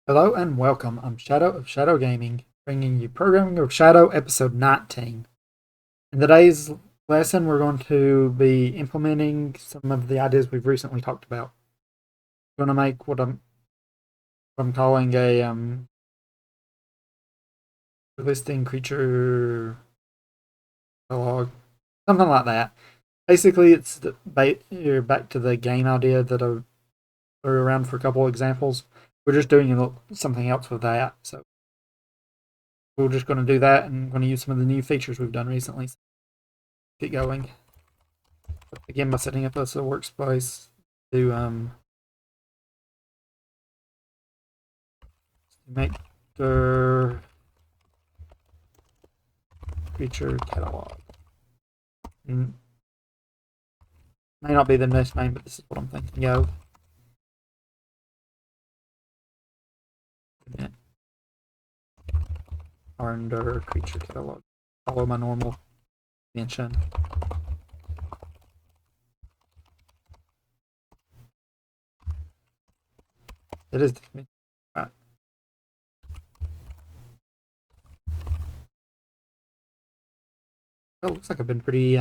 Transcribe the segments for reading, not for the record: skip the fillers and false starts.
Hello and welcome. I'm Shadow of Shadow Gaming, bringing you Programming of Shadow episode 19. In today's lesson, we're going to be implementing some of the ideas we've recently talked about. We're going to make what I'm calling a listing creature catalog, something like that. Basically, you're back to the game idea that I threw around for a couple of examples. We're just doing something else with that, so we're just going to do that, and I'm going to use some of the new features we've done recently. Get going. Begin by setting up us a workspace to make the creature catalog. May not be the best name, but this is what I'm thinking of. Under creature catalog. Follow my normal mention. It is the convention. Right. Well, looks like I've been pretty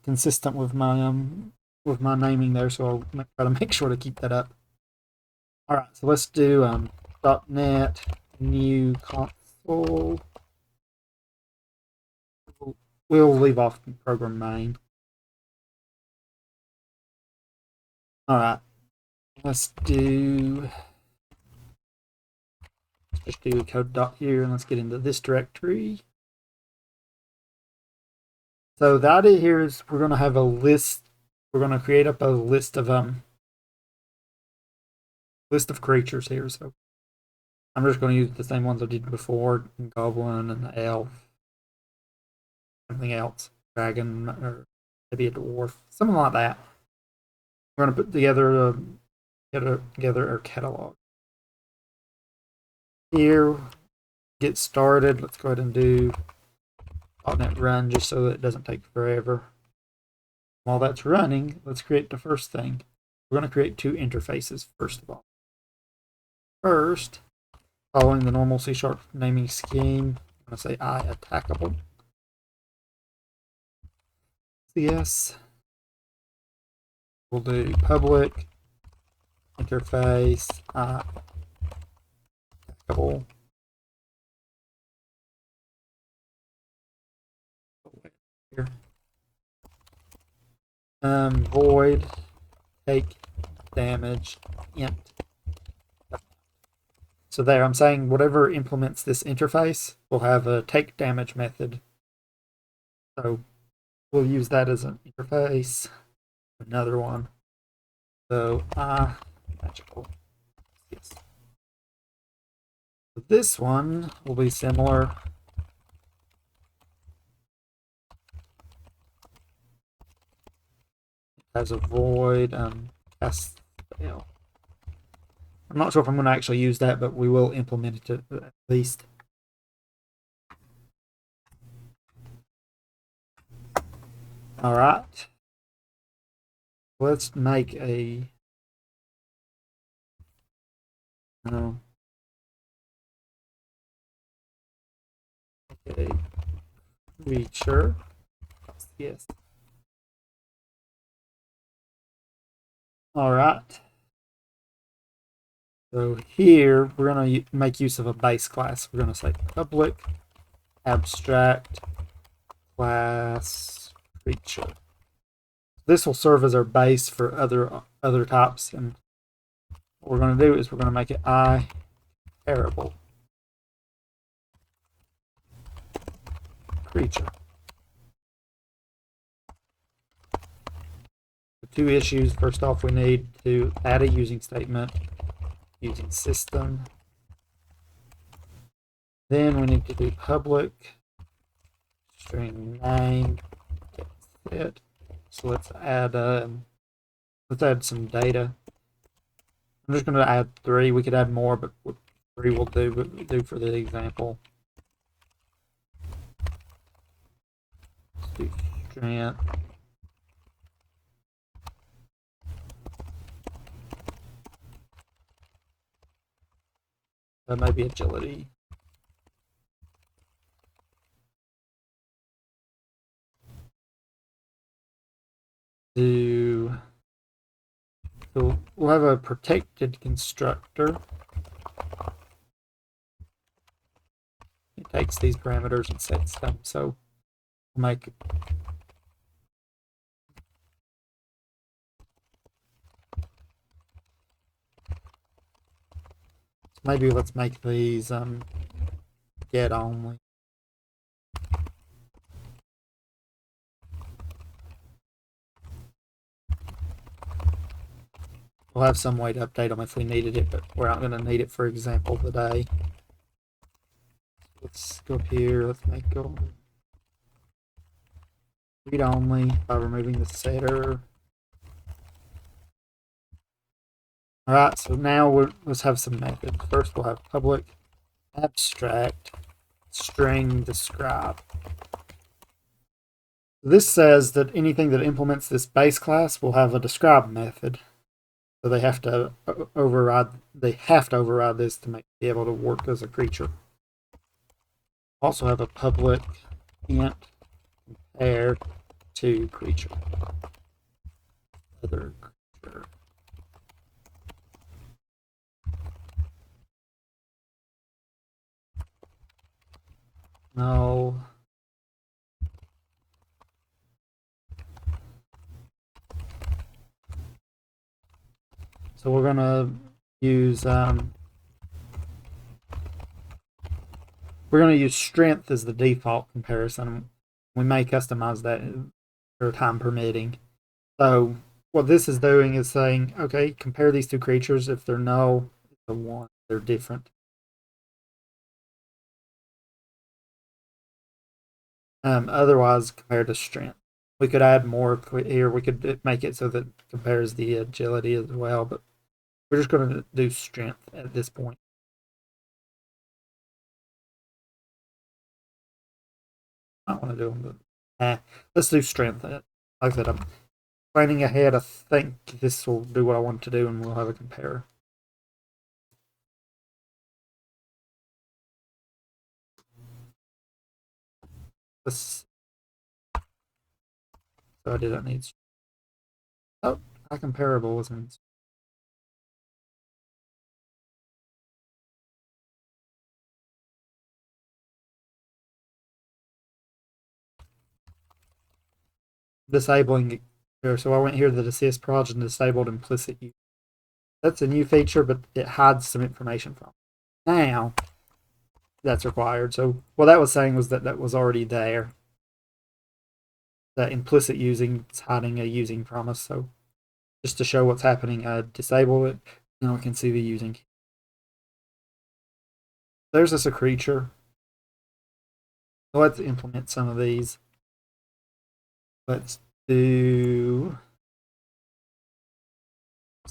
consistent with my naming there, so I'll try to make sure to keep that up. All right, so let's do .NET new console. We'll leave off program main. All right, let's just do code dot here, and let's get into this directory. So the idea here is we're going to have a list. We're going to create up a list of creatures here. So I'm just going to use the same ones I did before: goblin and elf, something else, dragon, or maybe a dwarf, something like that. We're going to put together our catalog. Here, get started. Let's go ahead and do .NET run just so that it doesn't take forever. While that's running, let's create the first thing. We're going to create two interfaces first of all. First, following the normal C# naming scheme, I'm going to say I attackable. CS. We'll do public interface I attackable. Here. Void take damage int. So there, I'm saying whatever implements this interface will have a take damage method. So we'll use that as an interface. Another one. So magical. Yes. So this one will be similar. It has a void cast spell. I'm not sure if I'm going to actually use that, but we will implement it at least. All right. Let's make a creature. Yes. All right. So here we're going to make use of a base class. We're going to say public abstract class creature. This will serve as our base for other types, and what we're going to do is we're going to make it I arable creature. The two issues. First off, we need to add a using statement using system. Then we need to do public string name get. So let's add some data. I'm just going to add 3. We could add more, but 3 will do for the example. Let's do strength maybe agility. So we'll have a protected constructor. It takes these parameters and sets them. So we'll make maybe let's make these get only. We'll have some way to update them if we needed it, but we're not going to need it for example today. Let's go up here. Let's make them read only by removing the setter. All right, so now let's have some methods. First, we'll have public abstract string describe. This says that anything that implements this base class will have a describe method. So they have to override. They have to override this to be able to work as a creature. Also have a public int compare to creature. Other creature. No. So we're gonna use strength as the default comparison. We may customize that for time permitting. So what this is doing is saying, okay, compare these two creatures. If they're null, it's a 1. They're different. Otherwise, compare to strength. We could add more here. We could make it so that it compares the agility as well, but we're just going to do strength at this point. I don't want to do them, but let's do strength. Like I said, I'm planning ahead. I think this will do what I want to do, and we'll have a compare. So I didn't need. Oh, not comparable wasn't. Disabling here. So I went here to the assist proj and disabled implicit use. That's a new feature, but it hides some information from it. Now that's required. So what that was saying was that was already there. That implicit using is hiding a using promise. So just to show what's happening, I disable it. Now we can see the using. There's just a creature. So let's implement some of these. Let's do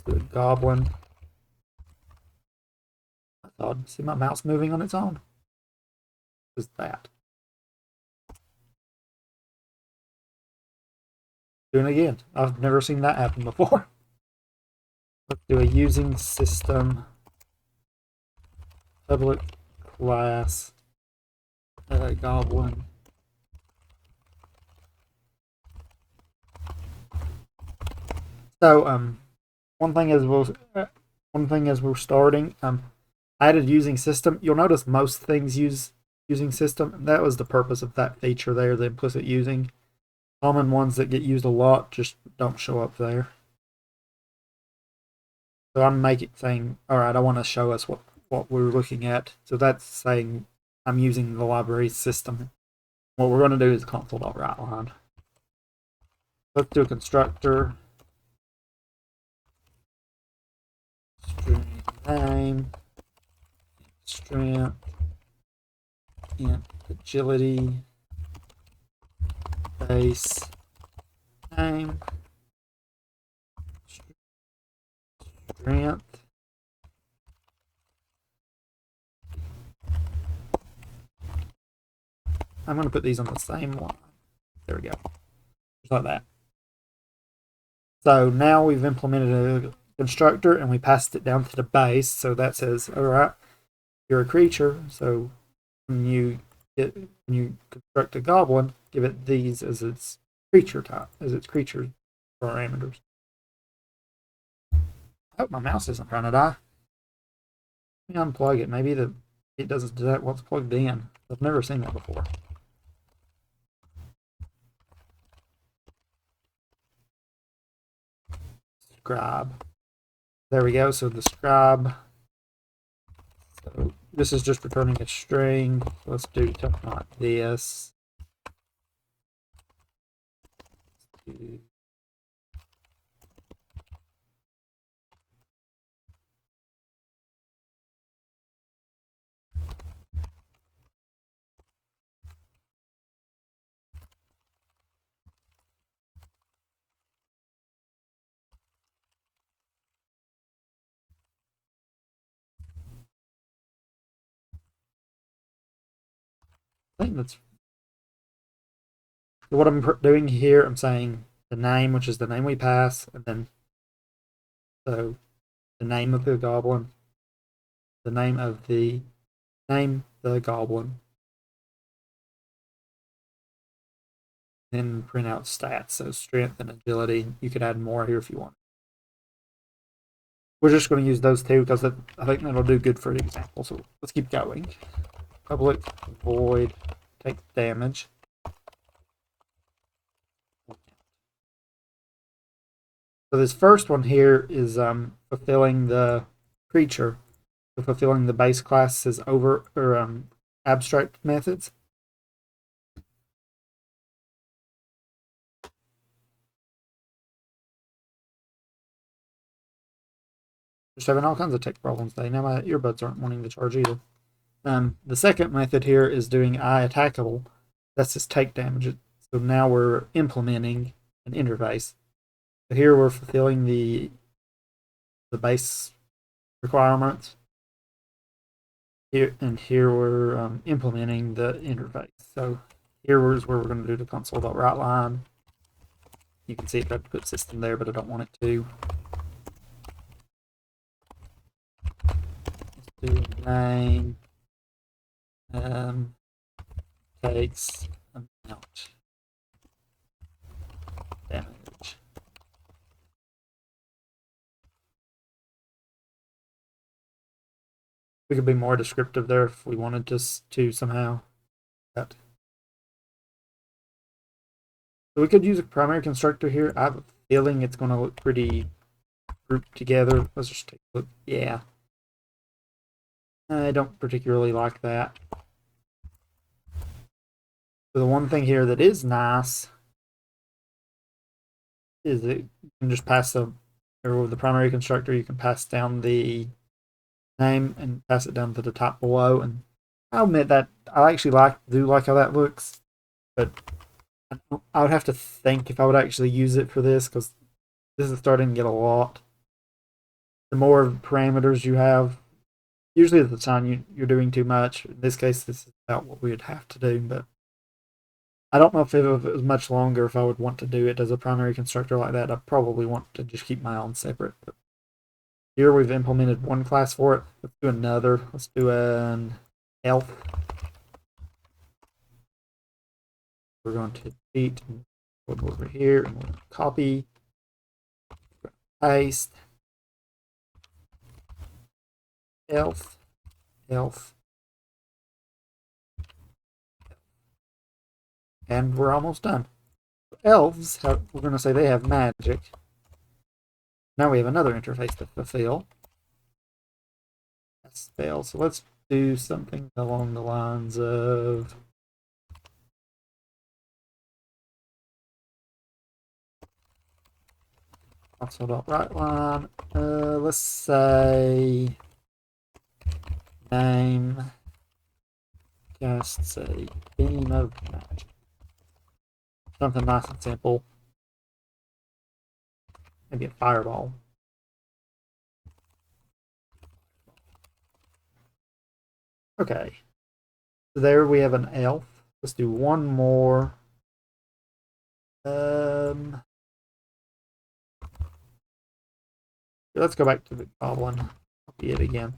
a goblin. I thought, see my mouse moving on its own. Just that. Doing it again. I've never seen that happen before. Let's do a using system public class goblin. So one thing as we're starting, I added using system. You'll notice most things use using system. That was the purpose of that feature there, the implicit using. Common ones that get used a lot just don't show up there. So I'm saying, all right, I want to show us what we're looking at. So that's saying I'm using the library system. What we're going to do is console.writeLine. Let's do a constructor. String name, strength, int agility, base name, strength. I'm going to put these on the same line. There we go. Just like that. So now we've implemented a constructor and we passed it down to the base. So that says, all right, you're a creature, so when you construct a goblin, give it these as its creature type, as its creature parameters. I hope my mouse isn't trying to die. Let me unplug it. Maybe it doesn't detect what's plugged in. I've never seen that before. Scribe. There we go. So the scribe. So this is just returning a string. Let's do something like this. I think that's what I'm doing here. I'm saying the name, which is the name we pass, and then so the name of the goblin, the name of the goblin, then print out stats. So strength and agility. You could add more here if you want. We're just going to use those two because I think that'll do good for the example. So let's keep going. Public void take damage. So this first one here is fulfilling the creature, so fulfilling the base class's abstract methods. Just having all kinds of tech problems today. Now my earbuds aren't wanting to charge either. The second method here is doing attackable. That's just take damage. So now we're implementing an interface. So here we're fulfilling the base requirements. Here we're implementing the interface. So here is where we're going to do the console.writeLine. You can see it tried to put system there, but I don't want it to. Let's do name. Takes amount damage. We could be more descriptive there if we wanted to somehow. So we could use a primary constructor here. I have a feeling it's going to look pretty grouped together. Let's just take a look. Yeah. I don't particularly like that. So the one thing here that is nice is that you can just pass or with the primary constructor, you can pass down the name and pass it down to the top below. And I'll admit that I actually do like how that looks, but I would have to think if I would actually use it for this because this is starting to get a lot. The more parameters you have, usually at the time you're doing too much. In this case, this is about what we would have to do, but I don't know if it was much longer if I would want to do it as a primary constructor like that. I probably want to just keep my own separate. But here we've implemented one class for it. Let's do another. Let's do an elf. We're going to cheat and go over here and we'll copy, paste, elf, and we're almost done. Elves, we're going to say they have magic. Now we have another interface to fulfill. That's spell. So let's do something along the lines of console.writeLine. Let's say name casts a beam of magic. Something nice and simple. Maybe a fireball. Okay. So there we have an elf. Let's do one more. Let's go back to the goblin. Copy it again.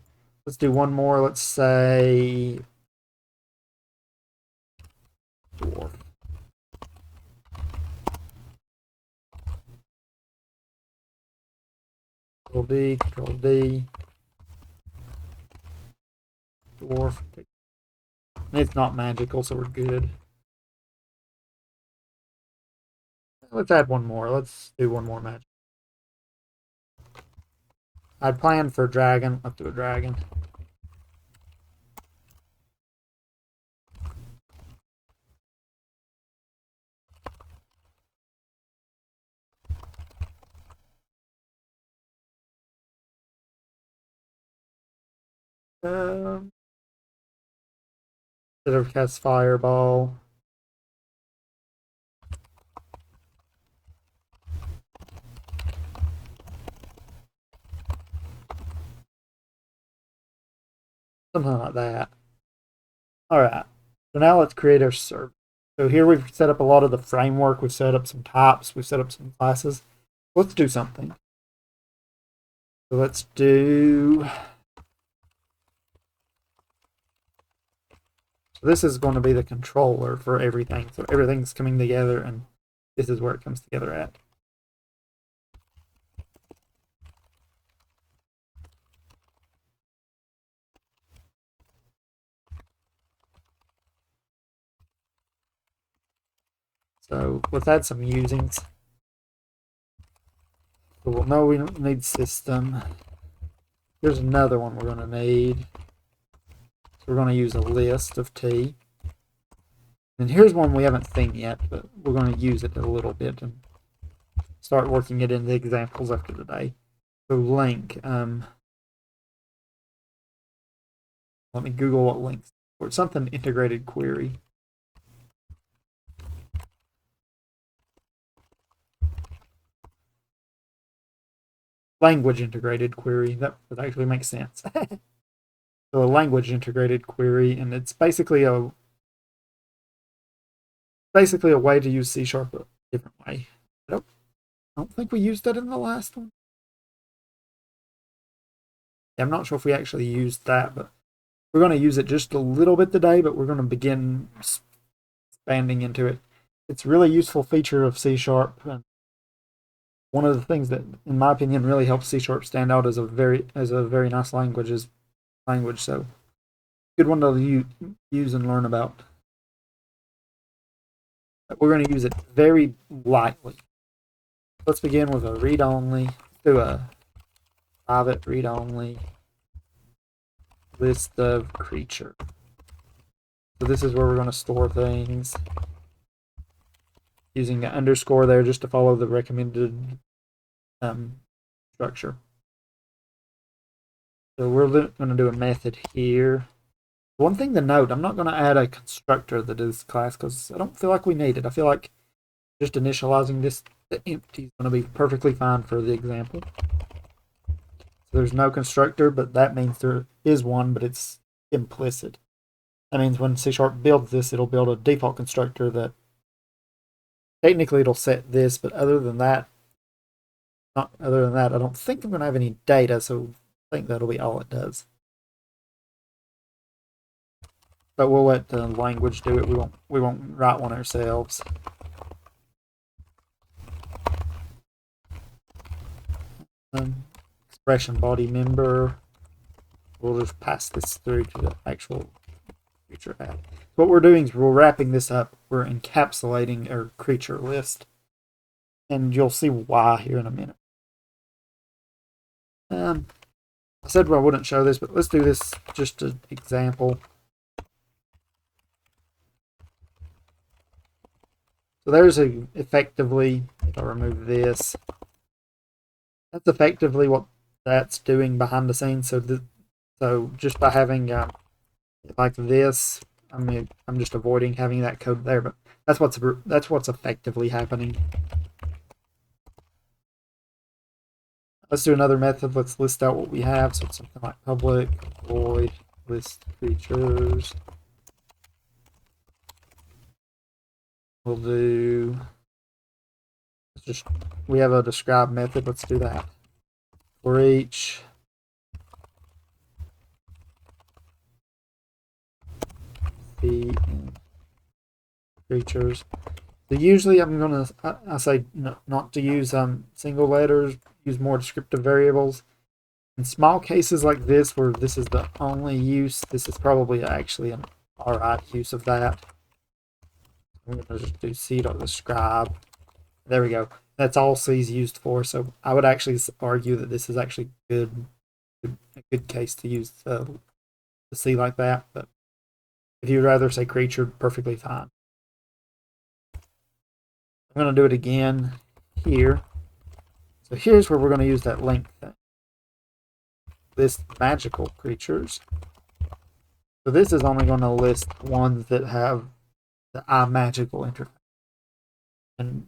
Let's do one more. Let's say dwarf. Control D, Control D. Dwarf. It's not magical, so we're good. Let's add one more. Let's do one more magic. I'd planned for a dragon. Let's do a dragon. Instead of cast fireball. Something like that. Alright. So now let's create our server. So here we've set up a lot of the framework. We've set up some types. We've set up some classes. Let's do something. So let's do... So this is going to be the controller for everything. So everything's coming together, and this is where it comes together at. So let's add some usings. So we'll know we don't need system. Here's another one we're going to need. So we're going to use a list of T. And here's one we haven't seen yet, but we're going to use it a little bit and start working it into examples after today. So link. Let me Google what links. Or something integrated query. Language integrated query. That would actually make sense. So a language integrated query, and it's basically a way to use C# a different way. I don't think we used that in the last one. Yeah, I'm not sure if we actually used that, but we're going to use it just a little bit today, but we're going to begin expanding into it. It's a really useful feature of C#, and one of the things that, in my opinion, really helps C# stand out as a very nice language. So good one to use and learn about. But we're going to use it very lightly. Let's begin with a read-only. Do a private read-only list of creature. So this is where we're going to store things. Using an underscore there just to follow the recommended structure. So we're going to do a method here. One thing to note, I'm not going to add a constructor to this class because I don't feel like we need it. I feel like just initializing this empty is going to be perfectly fine for the example. So there's no constructor, but that means there is one, but it's implicit. That means when C# builds this, it'll build a default constructor that technically it'll set this, but other than that, I don't think I'm going to have any data, so I think that'll be all it does. But we'll let the language do it. We won't write one ourselves. Expression body member. We'll just pass this through to the actual creature add. What we're doing is we're wrapping this up. We're encapsulating our creature list, and you'll see why here in a minute. I said I wouldn't show this, but let's do this just an example. So there's effectively, if I remove this, that's effectively what that's doing behind the scenes. So just by having like this, I'm just avoiding having that code there, but that's what's effectively happening. Let's do another method. Let's list out what we have. So it's something like public void list features. We'll do, we have a describe method. Let's do that. For each be in creatures. So usually I'm gonna I say not to use single letters, use more descriptive variables. In small cases like this, where this is the only use, this is probably actually an alright use of that. I'm gonna just do c.describe. There we go. That's all C is used for. So I would actually argue that this is actually a good case to use the C like that. But if you'd rather say creature, perfectly fine. I'm going to do it again here. So here's where we're going to use that link thing. List magical creatures. So this is only going to list ones that have the iMagical interface. And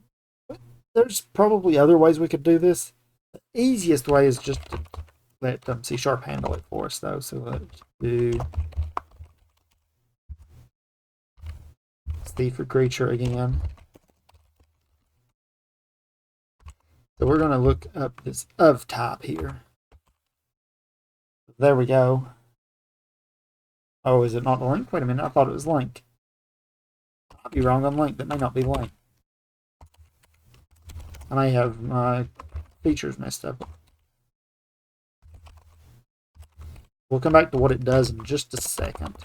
there's probably other ways we could do this. The easiest way is just to let C# handle it for us, though. So let's do C for creature again. So we're going to look up this of type here. There we go. Oh, is it not link? Wait a minute, I thought it was link. I might be wrong on link. That may not be link. I may have my features messed up. We'll come back to what it does in just a second.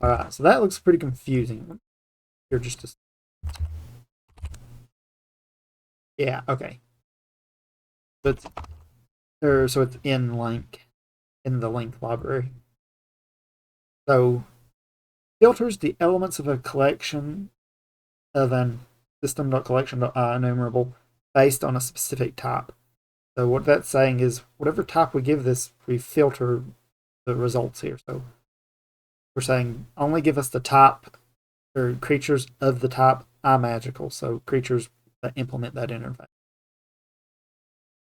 Alright, so that looks pretty confusing. Here, just a... Yeah, okay. So it's in link, in the link library. So filters the elements of a collection of an system.collection.enumerable based on a specific type. So what that's saying is whatever type we give this, we filter the results here. So we're saying only give us the type or creatures of the type iMagical. So creatures that implement that interface.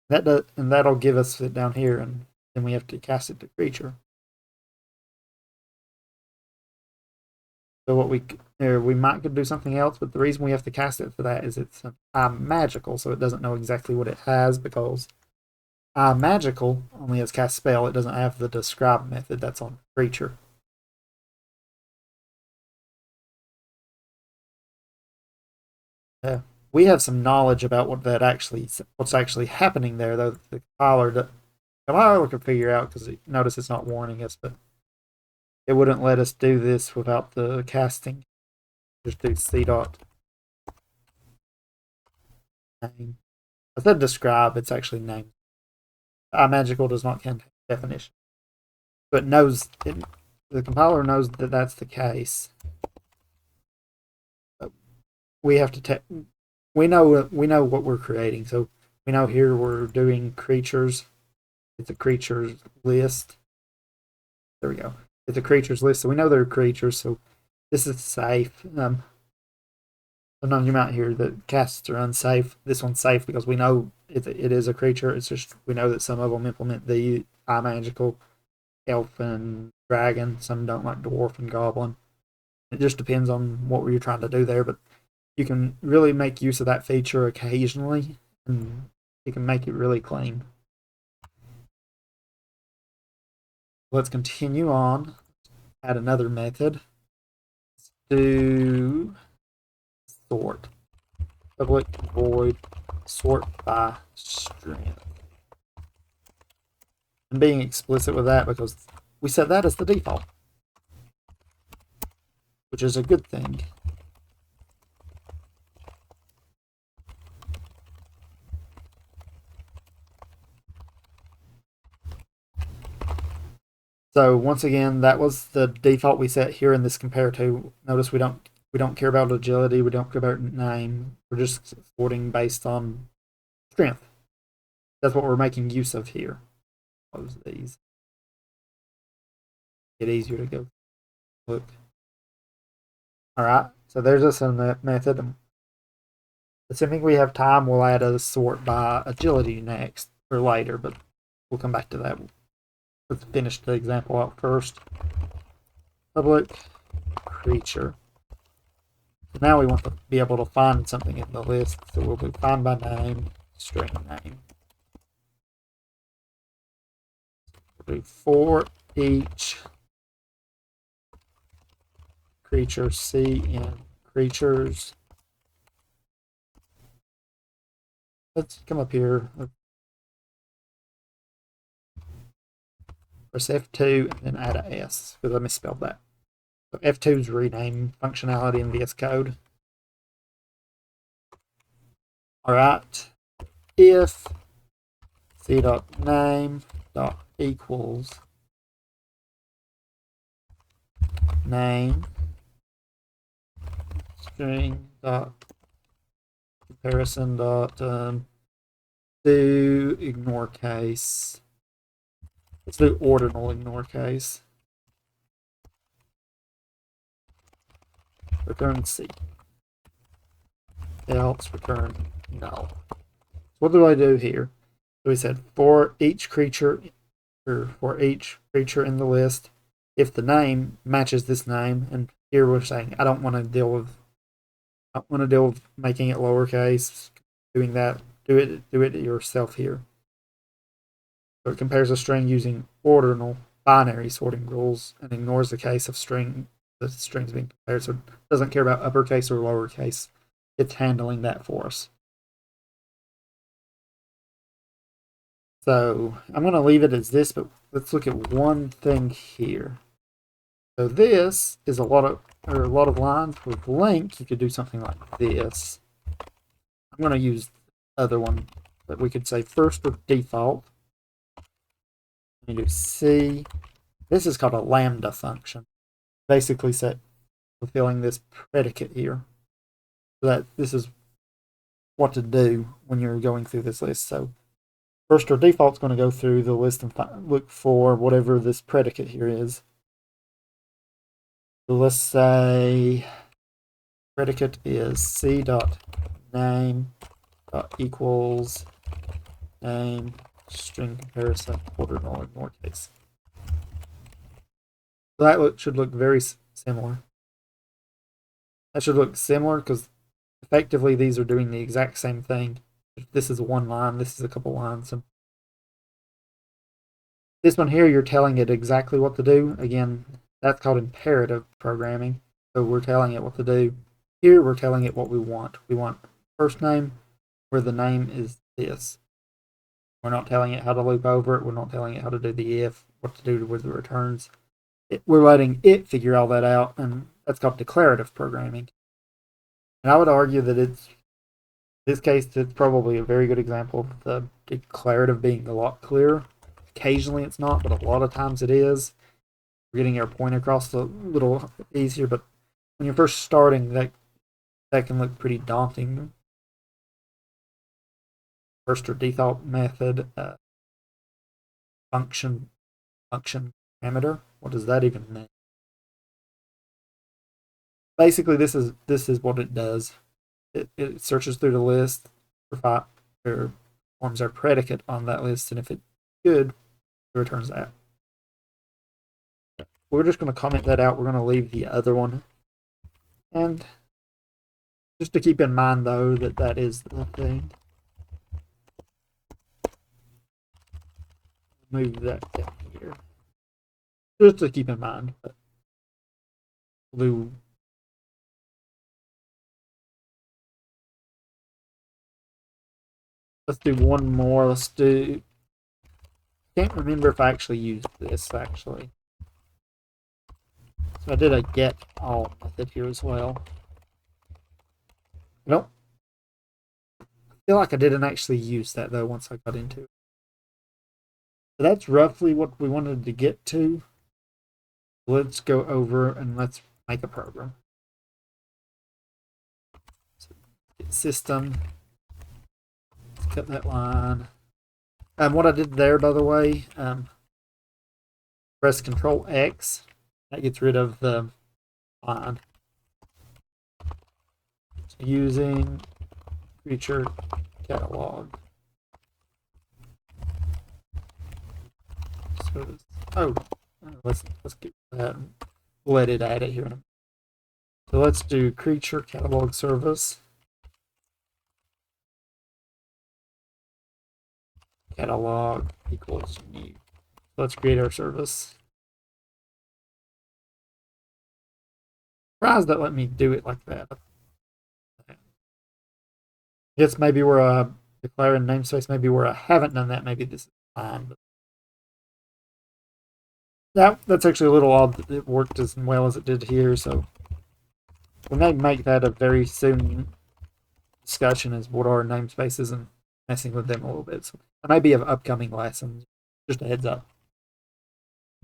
And that'll give us it down here, and then we have to cast it to creature. So what we might could do something else, but the reason we have to cast it for that is it's iMagical, so it doesn't know exactly what it has, because iMagical only has cast spell. It doesn't have the describe method that's on creature. We have some knowledge about what's actually happening there, though the compiler could figure out, because notice it's not warning us, but it wouldn't let us do this without the casting. Just do C dot name. I said describe, it's actually name. iMagical does not contain definition, but the compiler knows that that's the case. We have to we know what we're creating, so we know here we're doing creatures. It's a creatures list. There we go. It's a creatures list, so we know they're creatures, so this is safe. Sometimes you might hear that casts are unsafe. This one's safe because we know it is a creature. It's just we know that some of them implement the iMagical, elf, and dragon. Some don't, like dwarf and goblin. It just depends on what you're trying to do there, but you can really make use of that feature occasionally, and you can make it really clean. Let's continue on. Add another method. Let's do sort. Public void sort by strength. I'm being explicit with that because we set that as the default, which is a good thing. So once again, that was the default we set here in this compare to. Notice we don't care about agility, we don't care about name. We're just sorting based on strength. That's what we're making use of here. Close these. Get easier to go look. Alright, so there's us in that method. Assuming we have time, we'll add a sort by agility next or later, but we'll come back to that. Let's finish the example out first. Public creature Now we want to be able to find something in the list, so we'll do find by name, string name. We'll do for each creature C in creatures. Let's come up here. Press F2 and then add a S because I misspelled that. So F2 is rename functionality in VS Code. Alright, if c.name equals name string comparison do ignore case. Let's do ordinal ignore case. Return C. Else return null. So what do I do here? So we said for each creature, or for each creature in the list, if the name matches this name, and here we're saying I don't want to deal with making it lowercase, doing that. Do it yourself here. So it compares a string using ordinal binary sorting rules and ignores the case of the strings being compared. So it doesn't care about uppercase or lowercase. It's handling that for us. So I'm going to leave it as this, but let's look at one thing here. So this is a lot of lines. With link, you could do something like this. I'm going to use the other one, but we could say first or default. You do C. This is called a lambda function. Basically fulfilling this predicate here. So that this is what to do when you're going through this list. So first or default is going to go through the list and look for whatever this predicate here is. So let's say predicate is c.name equals name string comparison ordinal ignore case. So that should look very similar. That should look similar because effectively these are doing the exact same thing. This is one line, this is a couple lines. So this one here, you're telling it exactly what to do. Again, that's called imperative programming. So we're telling it what to do. Here, we're telling it what we want. We want first name where the name is this. We're not telling it how to loop over it. We're not telling it how to do the if, what to do with the returns. We're letting it figure all that out, and that's called declarative programming. And I would argue that in this case, it's probably a very good example of the declarative being a lot clearer. Occasionally it's not, but a lot of times it is. We're getting our point across a little easier, but when you're first starting, that can look pretty daunting. First or default method, function parameter. What does that even mean? Basically, this is what it does. It searches through the list, forms our predicate on that list, and if it's good, it returns that. We're just going to comment that out. We're going to leave the other one. And just to keep in mind, though, that is the thing. Move that down here. Just to keep in mind. But we'll do let's do one more. Can't remember if I actually used this actually. So I did a get all method here as well. Nope. I feel like I didn't actually use that though once I got into it. So that's roughly what we wanted to get to. Let's go over and let's make a program. So system. Let's cut that line. What I did there, by the way, press Control X. That gets rid of the line. So using creature catalog. So let's get that. Let it add it here in a minute. So let's do creature catalog service. Catalog equals new. Let's create our service. Surprised that let me do it like that. I guess maybe we're declaring namespace, maybe where I haven't done that, maybe this is fine. But that's actually a little odd that it worked as well as it did here, so we may make that a very soon discussion as what are namespaces and messing with them a little bit. So that may be an upcoming lesson. Just a heads up.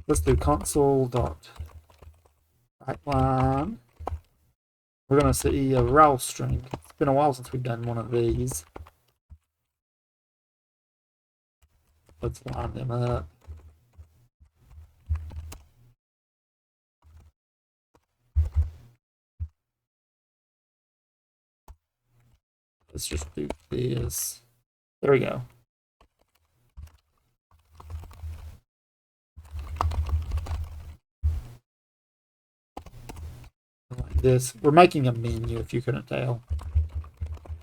Let's do console.writeLine. We're going to see a raw string. It's been a while since we've done one of these. Let's line them up. Let's just do this. There we go. Like this. We're making a menu if you couldn't tell.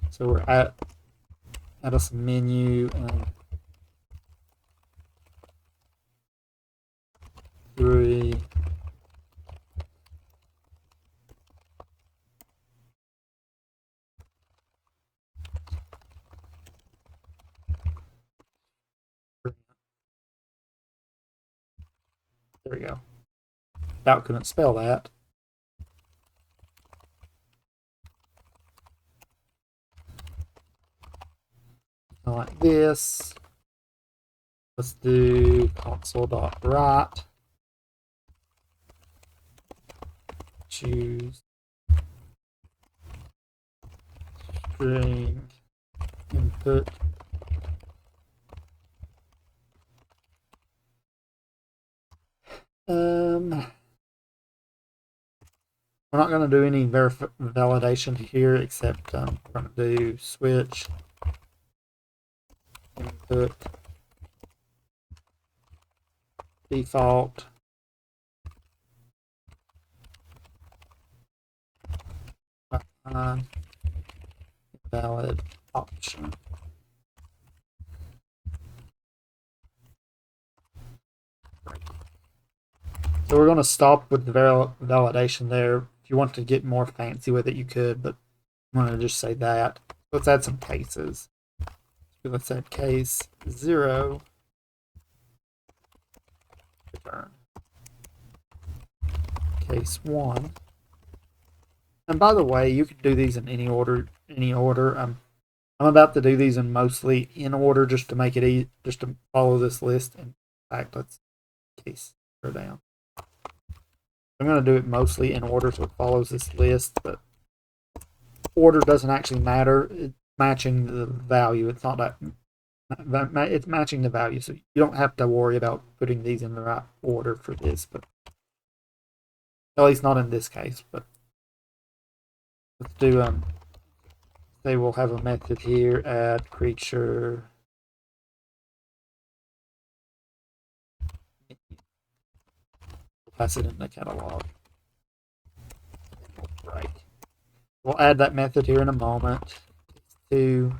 So we're at us a menu and 3. There we go. Doubt couldn't spell that. Like this. Let's do console.write. Choose string input. We're not going to do any validation here, except we're going to do switch input default valid option. So we're going to stop with the validation there. If you want to get more fancy with it, you could, but I'm going to just say that. Let's add some cases. So let's add case 0. Return. Case 1. And by the way, you can do these in any order. I'm about to do these in mostly in order just to make it easy, just to follow this list. In fact, let's case go down. I'm going to do it mostly in order so it follows this list, but order doesn't actually matter. It's matching the value. It's not that it's matching the value, so you don't have to worry about putting these in the right order for this, but at least not in this case. But let's do say we'll have a method here, add creature pass it in the catalog. Right. We'll add that method here in a moment. 2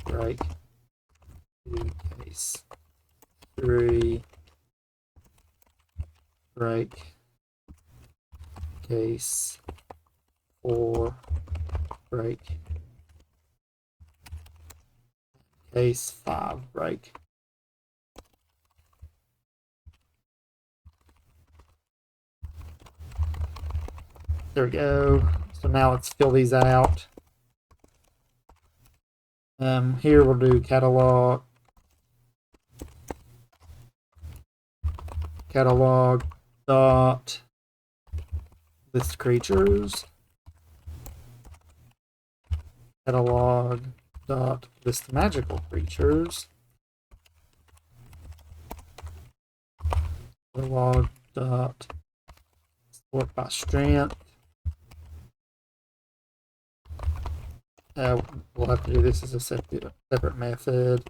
break 2 case 3 break case 4 break case 5 break. There we go. So now let's fill these out. Here we'll do catalog dot list creatures, catalog dot list magical creatures, catalog dot sort by strength. We'll have to do this as a separate method.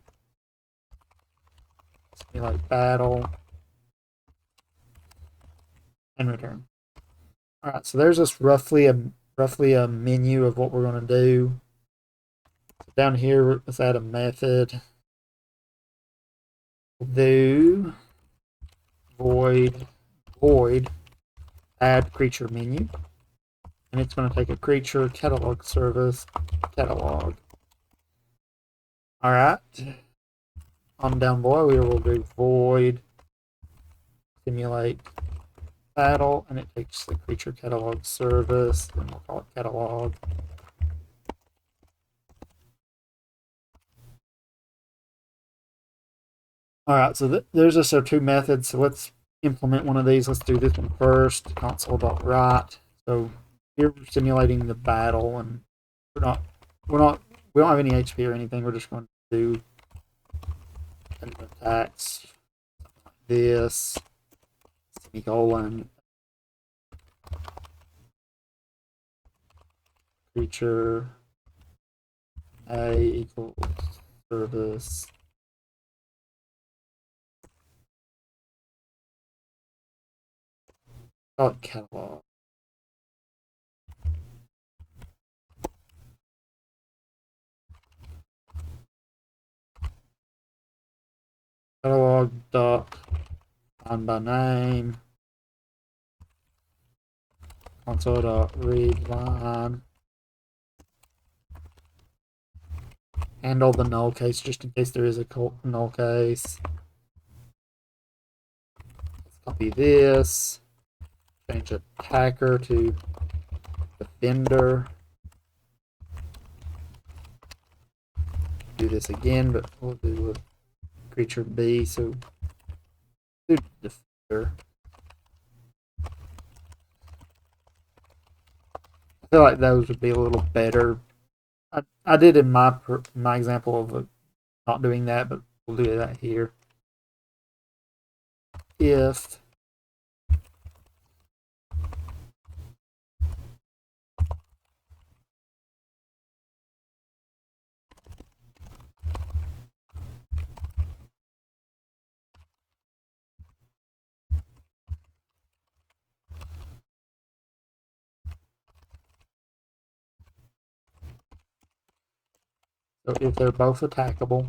It's gonna be like battle and return. All right, so there's just roughly a menu of what we're going to do. Down here, let's add a method. We'll do void add creature menu, and it's going to take a creature catalog service catalog. All right, on down below here we'll do void simulate battle, and it takes the creature catalog service, and we'll call it catalog. All right, so there's just our two methods. So let's implement one of these. Let's do this one first. Console.write. So here we're simulating the battle, and we don't have any HP or anything. We're just going to do attacks like this, semicolon, creature A equals service. Call it catalog. Catalog dot find by name. Console dot read line. Handle the null case just in case there is a null case. Let's copy this. Change attacker to defender. Do this again, but we'll do a creature B. So do defender. I feel like those would be a little better. I did in my example of not doing that, but we'll do that here. If so if they're both attackable,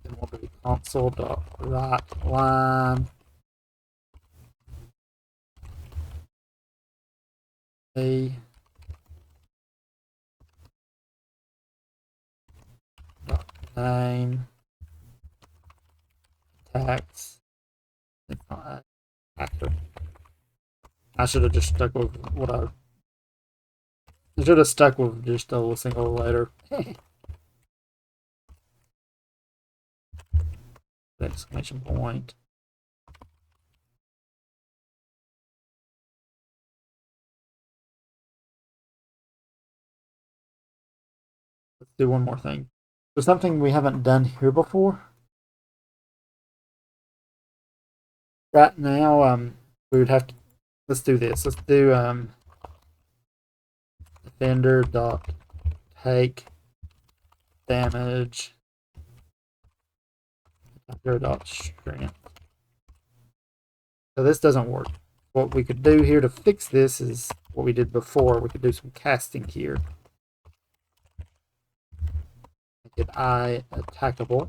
then we'll do console.write line A name attacks. Attacker. I should have just stuck with what I should have stuck with just a single letter. Exclamation point. Let's do one more thing. There's something we haven't done here before. Right now, we would have to. Let's do this. Let's do defender dot take damage attacker dot strength. So this doesn't work. What we could do here to fix this is what we did before. We could do some casting here. Make it I attackable,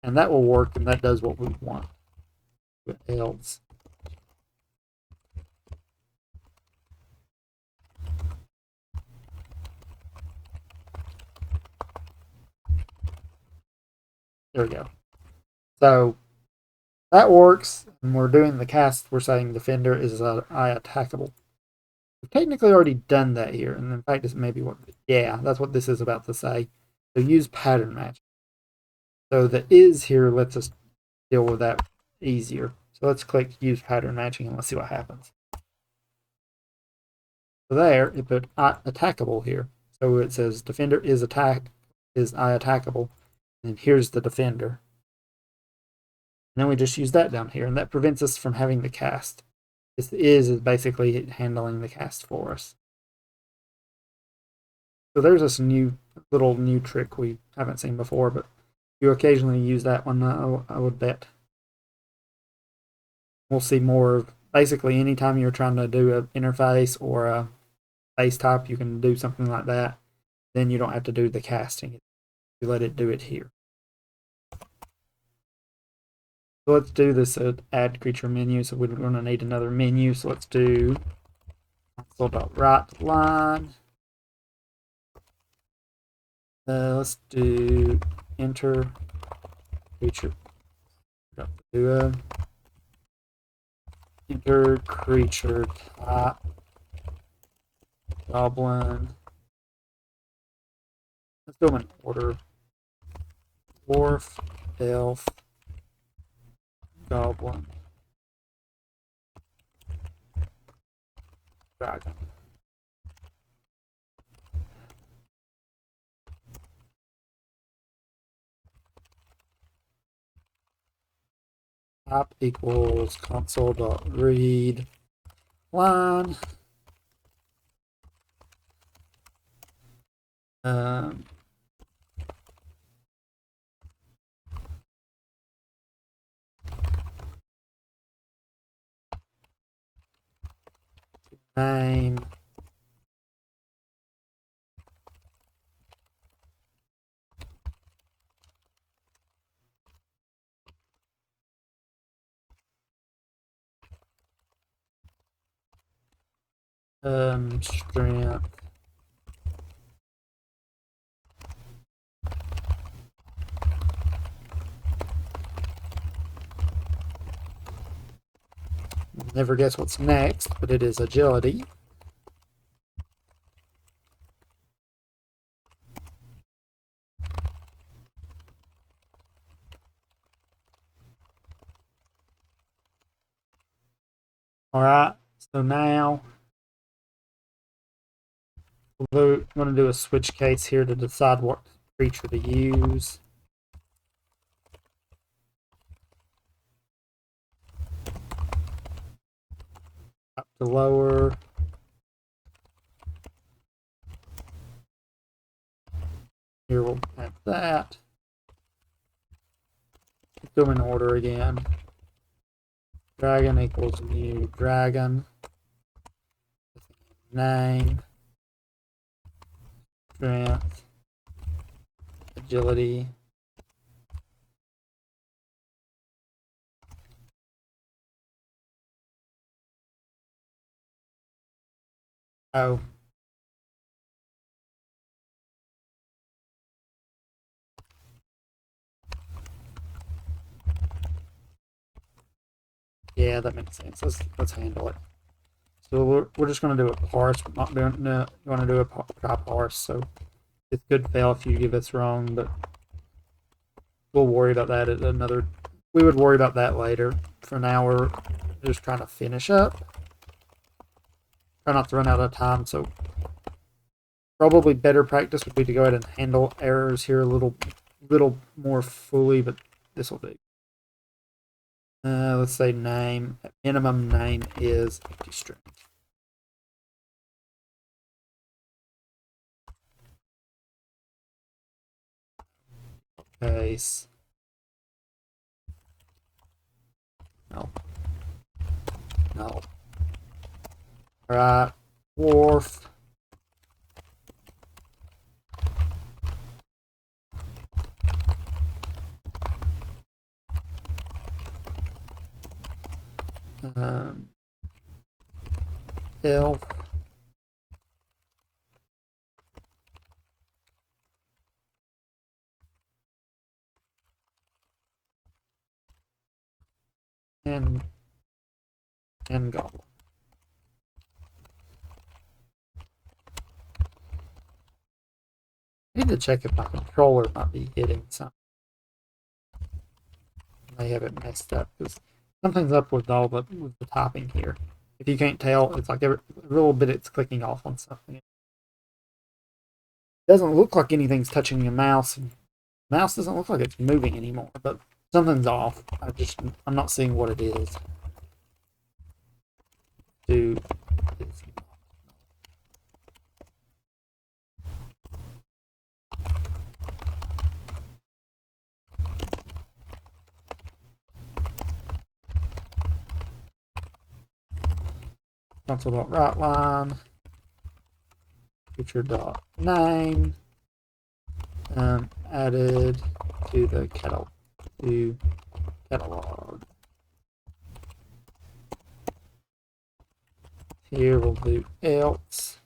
and that will work, and that does what we want. What else? There we go. So that works, and we're doing the cast. We're saying defender is I attackable. We've technically already done that here, and in fact, this may be what. Yeah, that's what this is about to say. So use pattern match. So the is here lets us deal with that easier. So let's click use pattern matching, and let's see what happens. So there, it put attackable here. So it says defender is I attackable, and here's the defender. And then we just use that down here, and that prevents us from having the cast. This is basically handling the cast for us. So there's this little new trick we haven't seen before, but you occasionally use that one, I would bet. We'll see more of basically anytime you're trying to do an interface or a base type, you can do something like that. Then you don't have to do the casting. You let it do it here. So let's do this add creature menu. So we're going to need another menu. So let's do console.write line. Let's do enter creature. Do a enter creature type goblin. Let's do them in order. Dwarf, elf, goblin, dragon. Type equals console.read line. Name. Strength. Never guess what's next, but it is agility. All right, so now we're going to do a switch case here to decide what creature to use. Up to lower. Here we'll add that. Do them in order again. Dragon equals new dragon. Name. Strength. Agility. Oh. Yeah, that makes sense. Let's handle it. So we're just going to do a parse. We're not doing going to do a try parse. So it's good fail if you give us wrong, but we'll worry about that at another. We would worry about that later. For now, we're just trying to finish up. Try not to run out of time. So probably better practice would be to go ahead and handle errors here a little more fully, but this will do. Let's say name. Minimum name is empty string. Case. No. No. Alright. Dwarf. Elf. And goblin. I need to check if my controller might be hitting something. I may have it messed up because something's up with with the typing here. If you can't tell, it's like a little bit it's clicking off on something. It doesn't look like anything's touching the mouse. The mouse doesn't look like it's moving anymore, but something's off. I'm not seeing what it is. Do console.writeLine, creature.name, added to the catalog. Here we'll do else.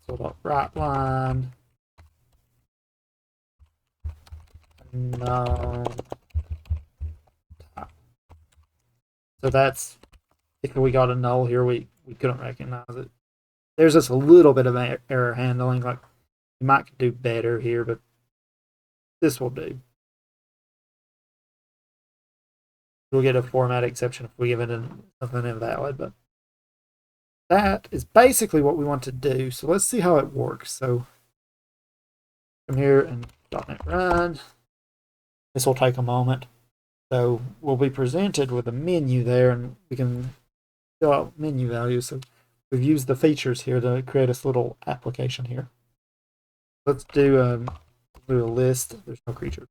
Console.writeLine, known type. So that's if we got a null here, we couldn't recognize it. There's just a little bit of error handling. Like you might do better here, but this will do. We'll get a format exception if we give it something invalid, but that is basically what we want to do. So let's see how it works. So come here and .NET Run. This will take a moment. So we'll be presented with a menu there, and we can fill out menu values. So we've used the features here to create this little application here. Let's do a list. There's no creature.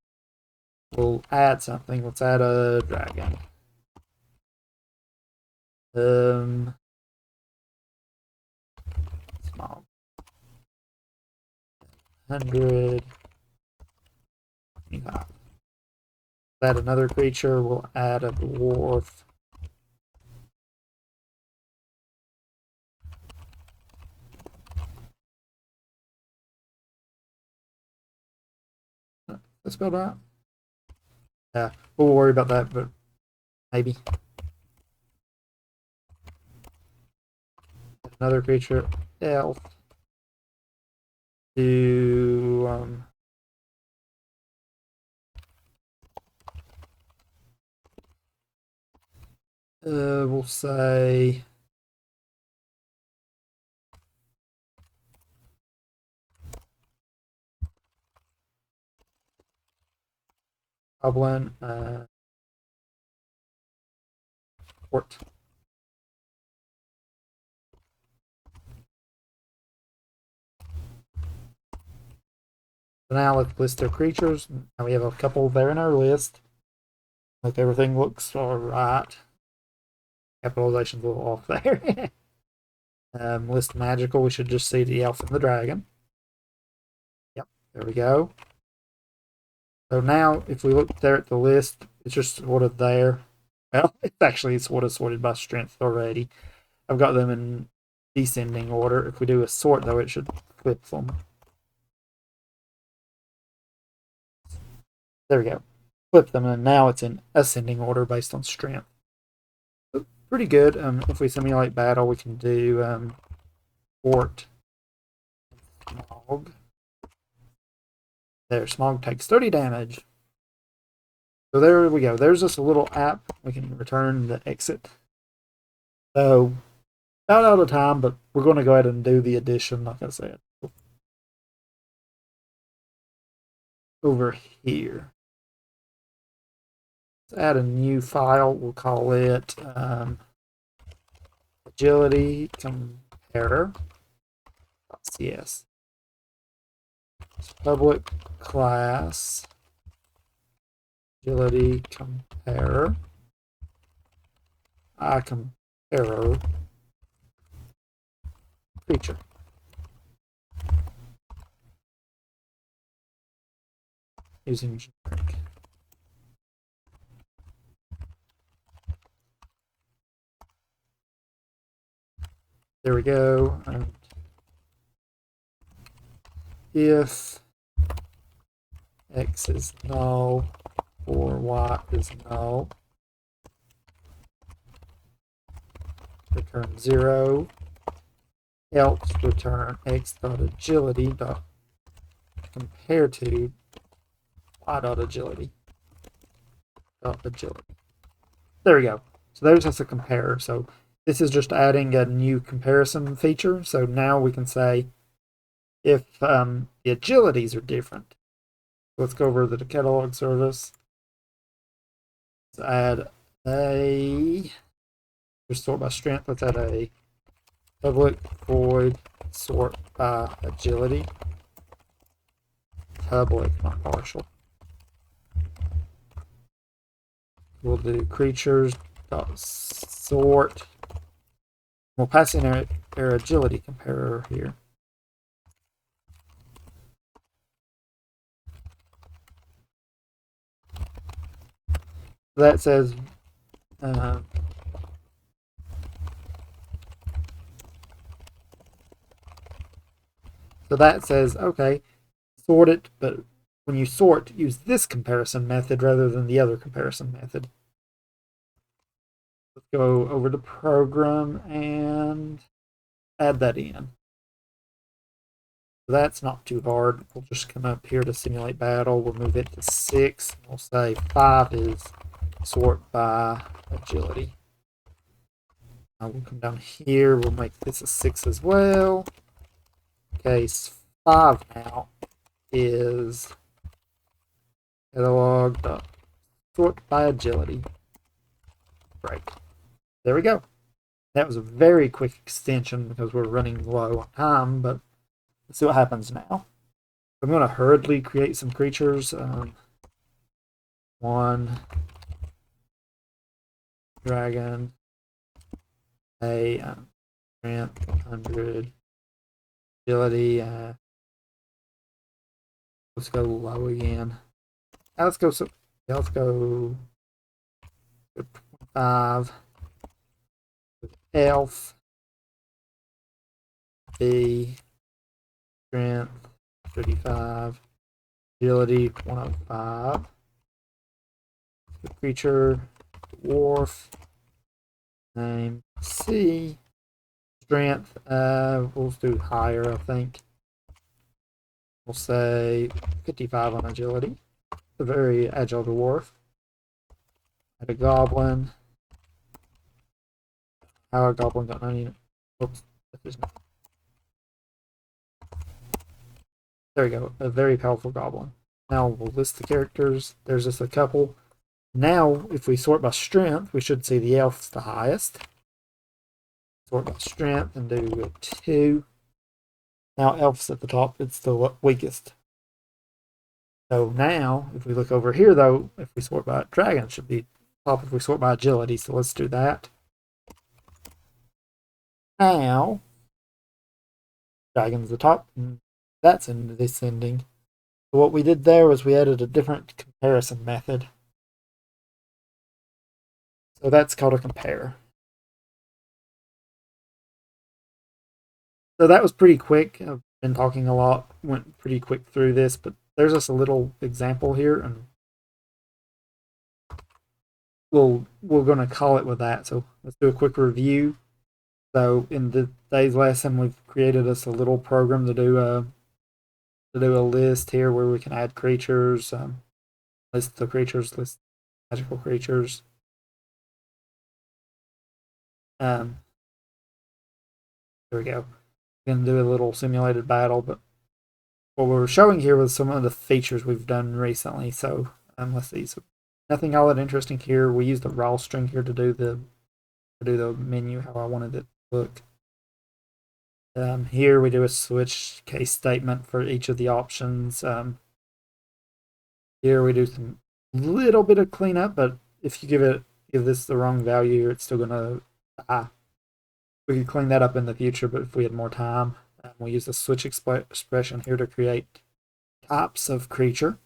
We'll add something. Let's add a dragon. Small. 100. Add another creature. We'll add a dwarf. That's spelled right. Yeah, we'll worry about that, but maybe. Another creature, elf. To we'll say goblin port. So now let's list their creatures. Now we have a couple there in our list. Like everything looks all right. Capitalization's a little off there. List magical, we should just see the elf and the dragon. Yep, there we go. So now if we look there at the list, it's just sorted there. Well, it's sort of sorted by strength already. I've got them in descending order. If we do a sort though, it should flip them. There we go. Flip them, and now it's in ascending order based on strength. So pretty good. If we simulate battle, we can do fort smog. There, smog takes 30 damage. So there we go. There's just a little app. We can return the exit. So about out of time, but we're going to go ahead and do the addition, like I said. Over here. Let's add a new file. We'll call it agility comparer.cs. Public class agility comparer comparer creature. Using generic. There we go. And if x is null or y is null, return 0. Else return x.agility compare to y.agility. There we go. So there's just a compare. So this is just adding a new comparison feature. So now we can say if the agilities are different. Let's go over to the catalog service. Let's add a sort by strength. Let's add a public void sort by agility. Public, not partial. We'll do creatures dot sort. We'll pass in our agility comparer here. That says okay, sort it, but when you sort, use this comparison method rather than the other comparison method. Let's go over the program and add that in. So that's not too hard. We'll just come up here to simulate battle. We'll move it to 6. We'll say 5 is sort by agility. Now we'll come down here. We'll make this a 6 as well. Case 5 now is catalog sort by agility. Right. There we go. That was a very quick extension because we're running low on time, but let's see what happens now. I'm going to hurriedly create some creatures. One dragon, a strength 100, agility. Let's go low again. Let's go. Let's go 5. Elf. B. Strength 35. Agility 105. The creature. Dwarf. Name C. Strength. We'll do higher, I think. We'll say 55 on agility. A very agile dwarf. Add a goblin. How a goblin got 90. Oops, that is not. There we go. A very powerful goblin. Now we'll list the characters. There's just a couple. Now, if we sort by strength, we should see the elf's the highest. Sort by strength and do 2. Now elf's at the top. It's the weakest. So now, if we look over here, though, if we sort by dragon, it should be top if we sort by agility. So let's do that. Now, dragon's the top, and that's in descending. So what we did there was we added a different comparison method. So that's called a compare. So that was pretty quick. I've been talking a lot, went pretty quick through this, but there's just a little example here, and we're going to call it with that. So let's do a quick review. So in today's lesson, we've created us a little program to do a list here where we can add creatures, list the creatures, list magical creatures. There we go. We're going to do a little simulated battle, but what we were showing here was some of the features we've done recently. So let's see. So nothing all that interesting here. We used the raw string here to do the menu how I wanted it to look. Here we do a switch case statement for each of the options. Here we do some little bit of cleanup, but if you give this the wrong value, it's still gonna die. We could clean that up in the future, but if we had more time, we use the switch expression here to create types of creature.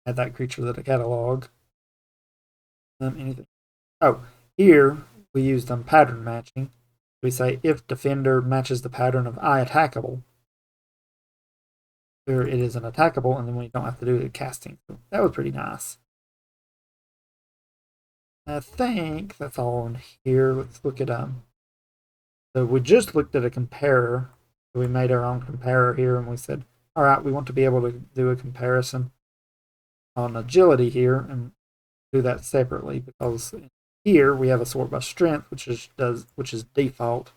Add that creature to the catalog. Anything. Oh, here we use pattern matching. We say if defender matches the pattern of I attackable, here it is an attackable, and then we don't have to do the casting. So that was pretty nice. I think that's all in here. Let's look at so we just looked at a comparer. So we made our own comparer here, and we said, all right, we want to be able to do a comparison on agility here and do that separately, because here we have a sort by strength, which is default.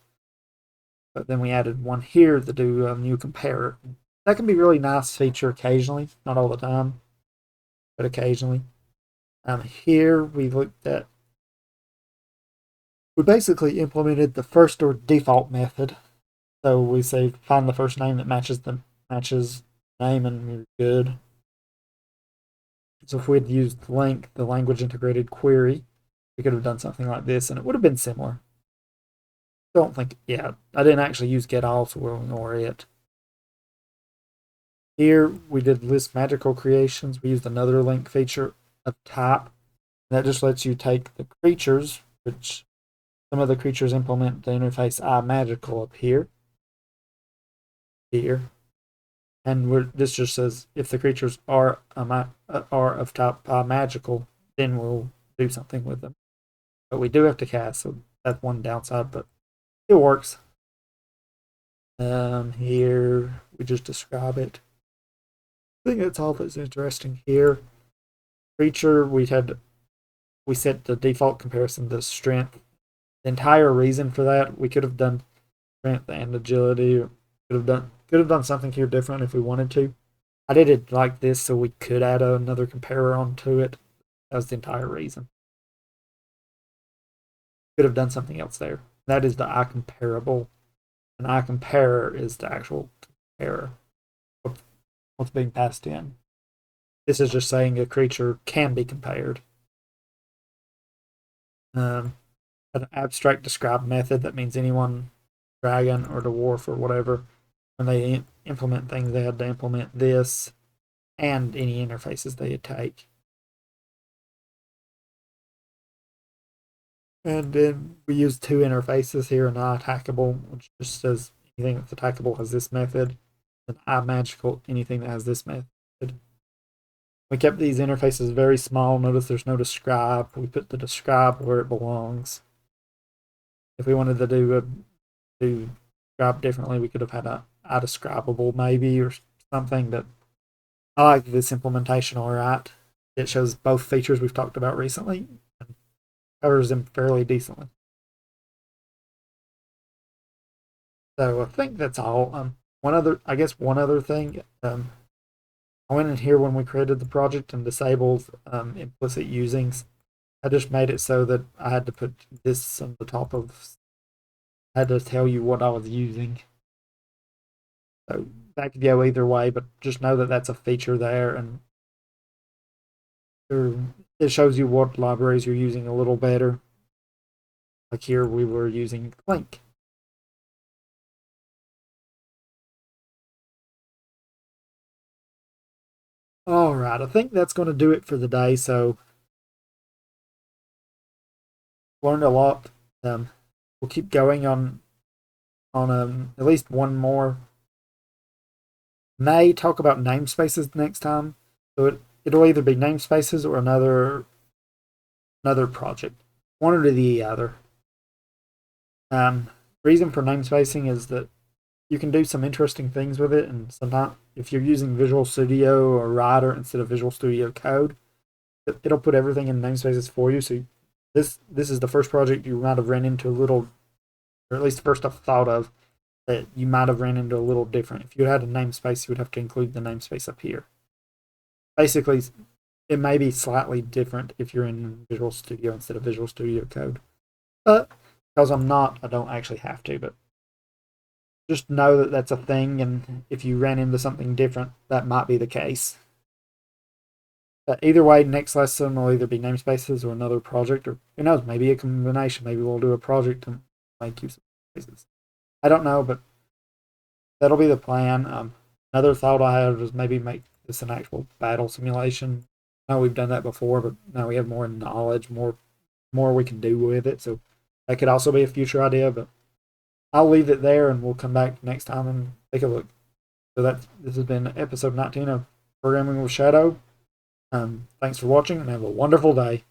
But then we added one here to do a new comparer. That can be a really nice feature occasionally, not all the time, but occasionally. Here we basically implemented the first or default method. So we say find the first name that matches name, and we're good. So if we had used the language integrated query, we could have done something like this, and it would have been similar. Don't think, yeah, I didn't actually use get all, so we'll ignore it. Here we did list magical creations. We used another link feature up top. That just lets you take the creatures, which some of the creatures implement the interface magical up here. And this just says if the creatures are of type magical, then we'll do something with them. But we do have to cast, so that's one downside, but it works. Here we just describe it. I think that's all that's interesting here. Creature, we set the default comparison to strength. The entire reason for that, we could have done strength and agility, or could have done something here different if we wanted to. I did it like this so we could add another comparer onto it. That was the entire reason. Could have done something else there. That is the iComparable. An iComparer is the actual comparer of what's being passed in. This is just saying a creature can be compared. An abstract describe method, that means anyone, dragon or dwarf or whatever, when they implement things, they had to implement this and any interfaces they take. And then we use two interfaces here, an iAttackable, which just says anything that's attackable has this method, and iMagical, anything that has this method. We kept these interfaces very small. Notice there's no describe. We put the describe where it belongs. If we wanted to do describe differently, we could have had a iDescribable maybe or something, but I like this implementation all right. It shows both features we've talked about recently and covers them fairly decently. So I think that's all. One other thing. I went in here when we created the project and disabled implicit usings. I just made it so that I had to put this on the top of. I had to tell you what I was using. So that could go either way, but just know that that's a feature there, and it shows you what libraries you're using a little better. Like here, we were using Clink. All right, I think that's going to do it for the day. So learned a lot. We'll keep going on at least one more. May talk about namespaces next time. So it'll either be namespaces or another project, one or the other. Reason for namespacing is that you can do some interesting things with it, and sometimes if you're using Visual Studio or Rider instead of Visual Studio Code, it'll put everything in namespaces for you. So this is the first project you might have ran into a little, or at least the first I've thought of, that you might have ran into a little different. If you had a namespace, you would have to include the namespace up here. Basically, it may be slightly different if you're in Visual Studio instead of Visual Studio Code. But because I'm not, I don't actually have to, but just know that that's a thing, and if you ran into something different, that might be the case. But either way, next lesson will either be namespaces or another project, or who knows, maybe a combination. Maybe we'll do a project and make use of spaces. I don't know, but that'll be the plan. Another thought I had was maybe make this an actual battle simulation. I know we've done that before, but now we have more knowledge, more we can do with it. So that could also be a future idea, but I'll leave it there, and we'll come back next time and take a look. So this has been episode 19 of Programming with Shadow. Thanks for watching, and have a wonderful day.